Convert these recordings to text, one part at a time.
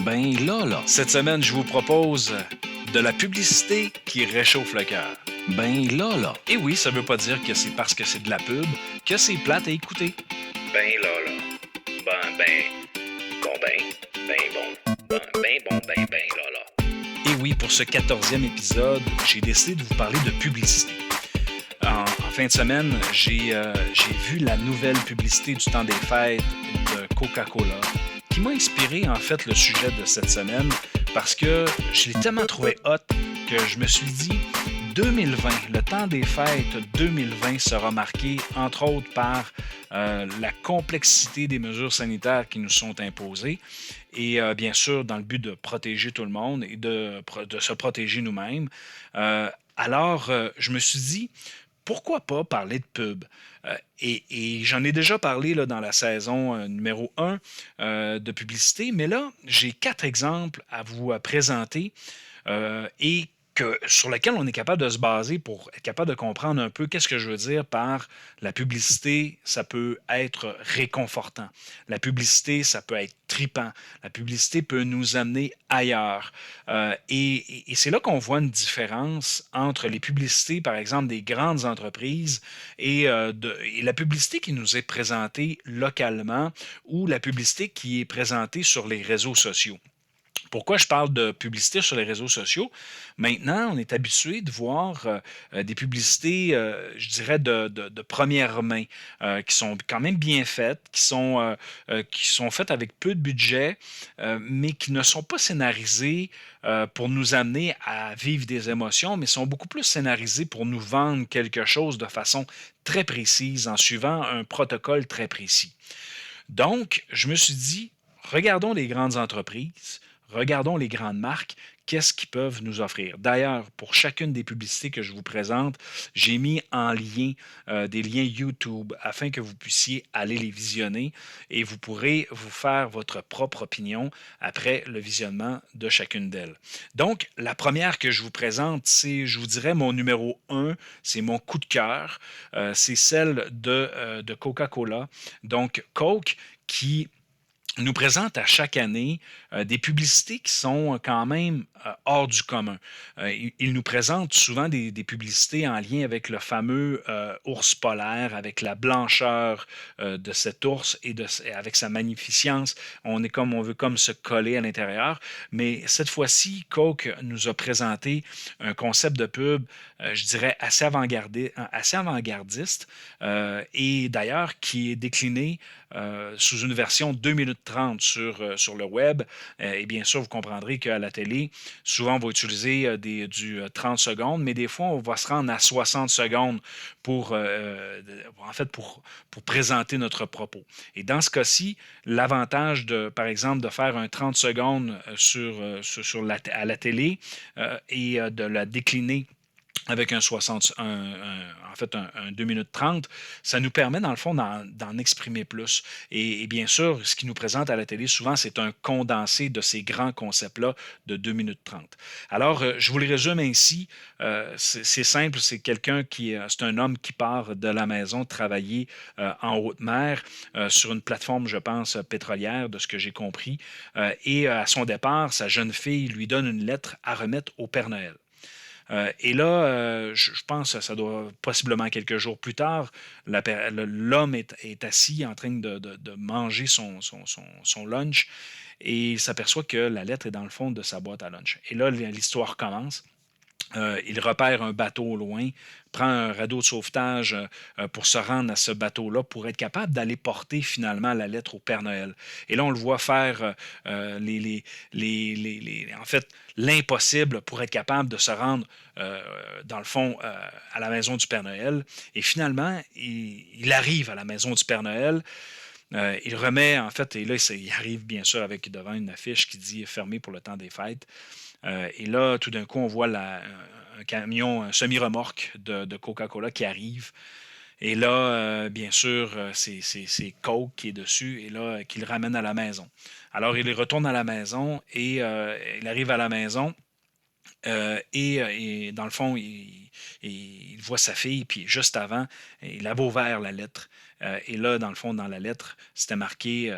Ben là. Cette semaine, je vous propose de la publicité qui réchauffe le cœur. Ben là. Et oui, ça veut pas dire que c'est parce que c'est de la pub que c'est plate à écouter. Ben là. Ben là. Et oui, pour ce 14e épisode, j'ai décidé de vous parler de publicité. En fin de semaine, j'ai vu la nouvelle publicité du temps des fêtes de Coca-Cola qui m'a inspiré en fait le sujet de cette semaine parce que je l'ai tellement trouvé hot que je me suis dit 2020, le temps des fêtes 2020 sera marqué entre autres par la complexité des mesures sanitaires qui nous sont imposées et bien sûr dans le but de protéger tout le monde et de se protéger nous-mêmes. Alors, je me suis dit, pourquoi pas parler de pub? Et j'en ai déjà parlé là, dans la saison numéro 1 de publicité, mais là, j'ai 4 exemples à vous présenter et sur lesquels on est capable de se baser pour être capable de comprendre un peu qu'est-ce que je veux dire par la publicité, ça peut être réconfortant. La publicité, ça peut être tripant. La publicité peut nous amener ailleurs. Et c'est là qu'on voit une différence entre les publicités, par exemple, des grandes entreprises et la publicité qui nous est présentée localement ou la publicité qui est présentée sur les réseaux sociaux. Pourquoi je parle de publicité sur les réseaux sociaux? Maintenant, on est habitué de voir des publicités, je dirais, de première main, qui sont quand même bien faites, qui sont faites avec peu de budget, mais qui ne sont pas scénarisées pour nous amener à vivre des émotions, mais sont beaucoup plus scénarisées pour nous vendre quelque chose de façon très précise, en suivant un protocole très précis. Donc, je me suis dit, regardons les grandes entreprises, regardons les grandes marques, qu'est-ce qu'ils peuvent nous offrir. D'ailleurs, pour chacune des publicités que je vous présente, j'ai mis en lien des liens YouTube afin que vous puissiez aller les visionner et vous pourrez vous faire votre propre opinion après le visionnement de chacune d'elles. Donc, la première que je vous présente, c'est, je vous dirais, mon numéro 1, c'est mon coup de cœur, c'est celle de Coca-Cola. Donc, Coke qui nous présente à chaque année des publicités qui sont quand même hors du commun. Il nous présente souvent des publicités en lien avec le fameux ours polaire, avec la blancheur de cet ours et avec sa magnificence. On veut comme se coller à l'intérieur. Mais cette fois-ci, Coke nous a présenté un concept de pub, je dirais, assez avant-gardiste et d'ailleurs qui est décliné sous une version 2 minutes 30 sur le web. Et bien sûr, vous comprendrez qu'à la télé, souvent, on va utiliser du 30 secondes, mais des fois, on va se rendre à 60 secondes pour, pour présenter notre propos. Et dans ce cas-ci, l'avantage, par exemple, de faire un 30 secondes à la télé et de la décliner avec un 2 minutes 30, ça nous permet, dans le fond, d'en exprimer plus. Et bien sûr, ce qui nous présente à la télé, souvent, c'est un condensé de ces grands concepts-là de 2 minutes 30. Alors, je vous le résume ainsi. C'est simple, c'est c'est un homme qui part de la maison travailler en haute mer sur une plateforme, je pense, pétrolière, de ce que j'ai compris. Et à son départ, sa jeune fille lui donne une lettre à remettre au Père Noël. Et là, je pense que ça doit possiblement quelques jours plus tard, l'homme est assis en train de manger son lunch et il s'aperçoit que la lettre est dans le fond de sa boîte à lunch. Et là, l'histoire commence. Il repère un bateau au loin, prend un radeau de sauvetage pour se rendre à ce bateau-là, pour être capable d'aller porter finalement la lettre au Père Noël. Et là, on le voit faire en fait, l'impossible pour être capable de se rendre, dans le fond, à la maison du Père Noël. Et finalement, il arrive à la maison du Père Noël. Il remet, en fait, et là, il arrive bien sûr avec devant une affiche qui dit fermé pour le temps des fêtes. Et là, tout d'un coup, on voit un camion, un semi-remorque de Coca-Cola qui arrive. Et là, bien sûr, c'est Coke qui est dessus et là, qui le ramène à la maison. Alors, il retourne à la maison et il arrive à la maison. Et dans le fond, il voit sa fille, puis juste avant, il avait ouvert la lettre. Et là, dans le fond, dans la lettre, c'était marqué,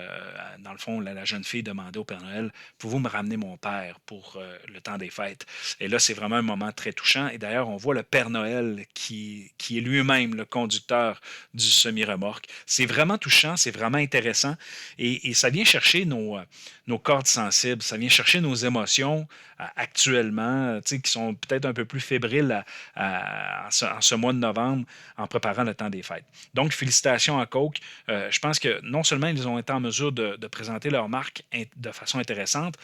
dans le fond, la jeune fille demandait au Père Noël, pouvez-vous me ramener mon père pour le temps des fêtes? Et là, c'est vraiment un moment très touchant. Et d'ailleurs, on voit le Père Noël qui est lui-même le conducteur du semi-remorque. C'est vraiment touchant, c'est vraiment intéressant. Et ça vient chercher nos cordes sensibles, ça vient chercher nos émotions actuellement, qui sont peut-être un peu plus fébriles en ce mois de novembre en préparant le temps des fêtes. Donc, félicitations à Coke. Je pense que non seulement ils ont été en mesure de présenter leur marque de façon intéressante,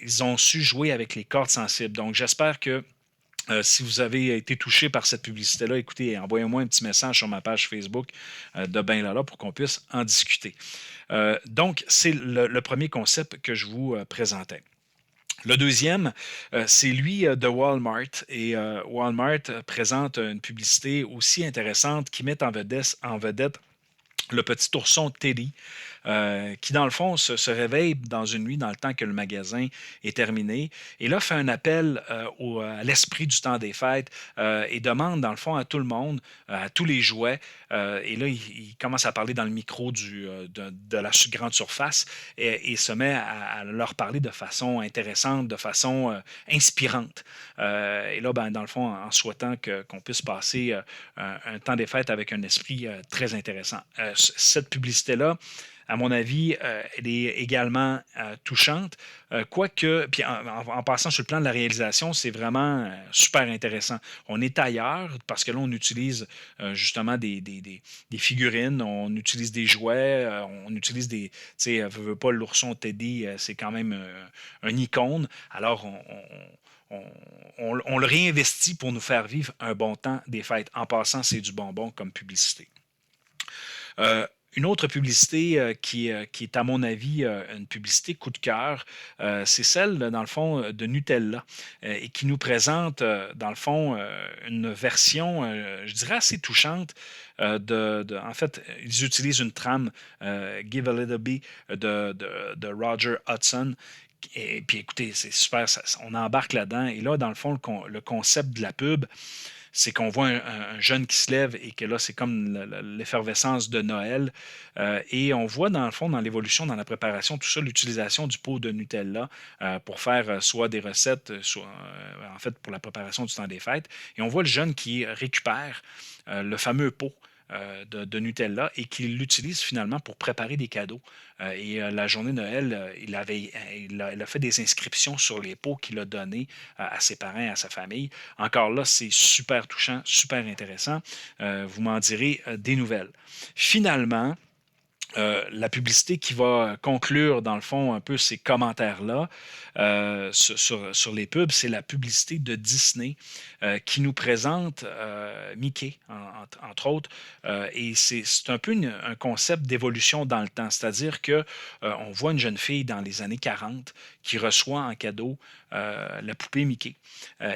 ils ont su jouer avec les cordes sensibles. Donc, j'espère que si vous avez été touché par cette publicité-là, écoutez, envoyez-moi un petit message sur ma page Facebook de Ben Lala pour qu'on puisse en discuter. Donc, c'est le premier concept que je vous présentais. Le deuxième, c'est lui de Walmart. Et Walmart présente une publicité aussi intéressante qui met en vedette le petit ourson Teddy, qui, dans le fond, se réveille dans une nuit dans le temps que le magasin est terminé. Et là, fait un appel à l'esprit du temps des fêtes et demande, dans le fond, à tout le monde, à tous les jouets. Et là, il commence à parler dans le micro de la grande surface et se met à leur parler de façon intéressante, de façon inspirante. Et là, ben, dans le fond, en souhaitant qu'on puisse passer un temps des fêtes avec un esprit très intéressant. Cette publicité-là, à mon avis, elle est également touchante. Quoique, puis en passant sur le plan de la réalisation, c'est vraiment super intéressant. On est ailleurs parce que là, on utilise justement des figurines, on utilise des jouets, on utilise des. Tu sais, veux pas l'ourson Teddy, c'est quand même un icône. Alors, on le réinvestit pour nous faire vivre un bon temps des fêtes. En passant, c'est du bonbon comme publicité. Une autre publicité qui est, à mon avis, une publicité coup de cœur, c'est celle, dans le fond, de Nutella et qui nous présente, dans le fond, une version, je dirais, assez touchante. En fait, ils utilisent une trame, Give a Little Bit, de Roger Hudson. Et puis écoutez, c'est super, on embarque là-dedans. Et là, dans le fond, le concept de la pub, c'est qu'on voit un jeune qui se lève et que là, c'est comme l'effervescence de Noël. Et on voit, dans le fond, dans l'évolution, dans la préparation, tout ça, l'utilisation du pot de Nutella pour faire soit des recettes, soit, en fait, pour la préparation du temps des fêtes. Et on voit le jeune qui récupère le fameux pot de Nutella et qu'il l'utilise finalement pour préparer des cadeaux. Et la journée de Noël, il a fait des inscriptions sur les pots qu'il a donnés à ses parents, à sa famille. Encore là, c'est super touchant, super intéressant. Vous m'en direz des nouvelles. Finalement, la publicité qui va conclure, dans le fond, un peu ces commentaires-là sur les pubs, c'est la publicité de Disney qui nous présente Mickey, entre autres. Et c'est un peu un concept d'évolution dans le temps. C'est-à-dire qu'on voit une jeune fille dans les années 40 qui reçoit en cadeau la poupée Mickey.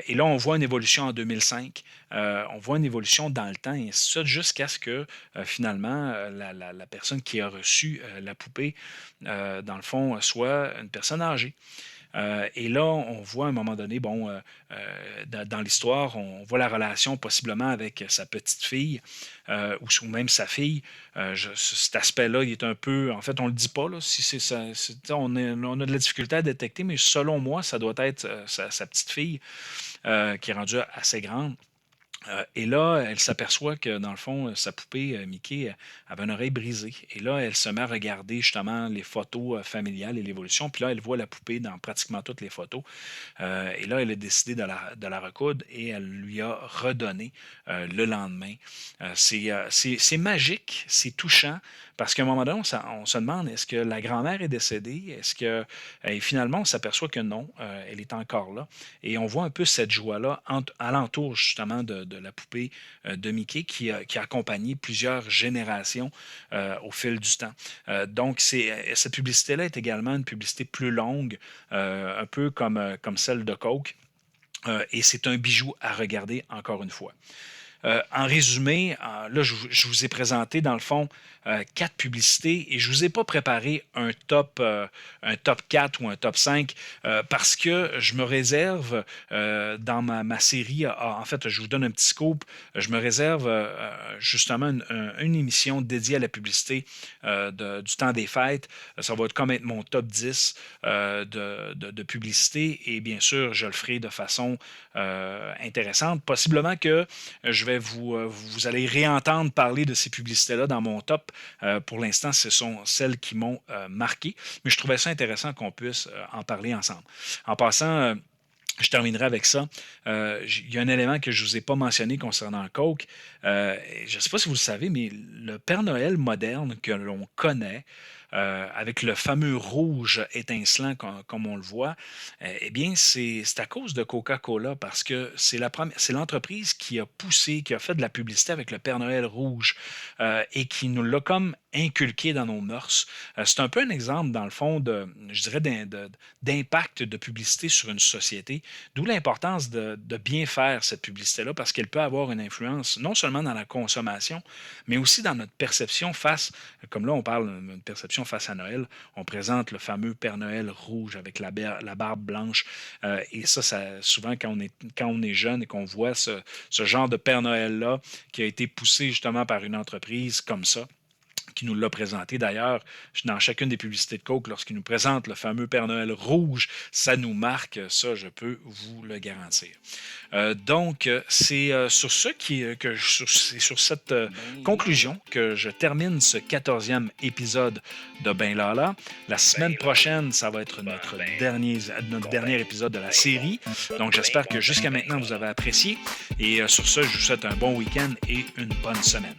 Et là, on voit une évolution en 2005. On voit une évolution dans le temps, et ainsi de suite, jusqu'à ce que finalement, la personne qui a reçu la poupée, dans le fond, soit une personne âgée. Et là, on voit à un moment donné, dans l'histoire, on voit la relation possiblement avec sa petite fille ou même sa fille. Cet aspect-là, il est un peu. En fait, on ne le dit pas, là, si c'est ça. On a de la difficulté à détecter, mais selon moi, ça doit être sa petite fille qui est rendue assez grande. Et là, elle s'aperçoit que, dans le fond, sa poupée Mickey avait une oreille brisée. Et là, elle se met à regarder justement les photos familiales et l'évolution. Puis là, elle voit la poupée dans pratiquement toutes les photos. Et là, elle a décidé de la recoudre et elle lui a redonné le lendemain. C'est magique, c'est touchant. Parce qu'à un moment donné, on se demande, est-ce que la grand-mère est décédée? Est-ce que... Et finalement, on s'aperçoit que non, elle est encore là. Et on voit un peu cette joie-là alentour justement de la poupée de Mickey qui a accompagné plusieurs générations au fil du temps. Donc, cette publicité-là est également une publicité plus longue, un peu comme celle de Coke. Et c'est un bijou à regarder encore une fois. En résumé, là, je vous ai présenté, dans le fond, 4 publicités et je ne vous ai pas préparé un top 4 ou un top 5 parce que je me réserve dans ma série, en fait, je vous donne un petit scoop, je me réserve justement une émission dédiée à la publicité du temps des fêtes. Ça va être comme être mon top 10 de publicité et bien sûr, je le ferai de façon intéressante. Possiblement que vous allez réentendre parler de ces publicités-là dans mon top. Pour l'instant, ce sont celles qui m'ont marqué, mais je trouvais ça intéressant qu'on puisse en parler ensemble. En passant, je terminerai avec ça. Il y a un élément que je ne vous ai pas mentionné concernant le Coke. Je ne sais pas si vous le savez, mais le Père Noël moderne que l'on connaît, avec le fameux rouge étincelant comme on le voit, eh bien, c'est à cause de Coca-Cola parce que c'est l'entreprise qui a poussé, qui a fait de la publicité avec le Père Noël rouge et qui nous l'a comme inculqué dans nos mœurs. C'est un peu un exemple, dans le fond, je dirais, d'impact de publicité sur une société, d'où l'importance de bien faire cette publicité-là parce qu'elle peut avoir une influence non seulement dans la consommation, mais aussi dans notre perception face, comme là on parle d'une perception face à Noël, on présente le fameux Père Noël rouge avec la barbe blanche et ça souvent quand on est jeune et qu'on voit ce genre de Père Noël-là qui a été poussé justement par une entreprise comme ça, qui nous l'a présenté. D'ailleurs, dans chacune des publicités de Coke, lorsqu'il nous présente le fameux Père Noël rouge, ça nous marque, ça, je peux vous le garantir. Donc, c'est sur cette conclusion que je termine ce 14e épisode de Ben Lala. La semaine prochaine, ça va être notre dernier épisode de la série. Donc, j'espère que jusqu'à maintenant, vous avez apprécié. Et sur ce, je vous souhaite un bon week-end et une bonne semaine.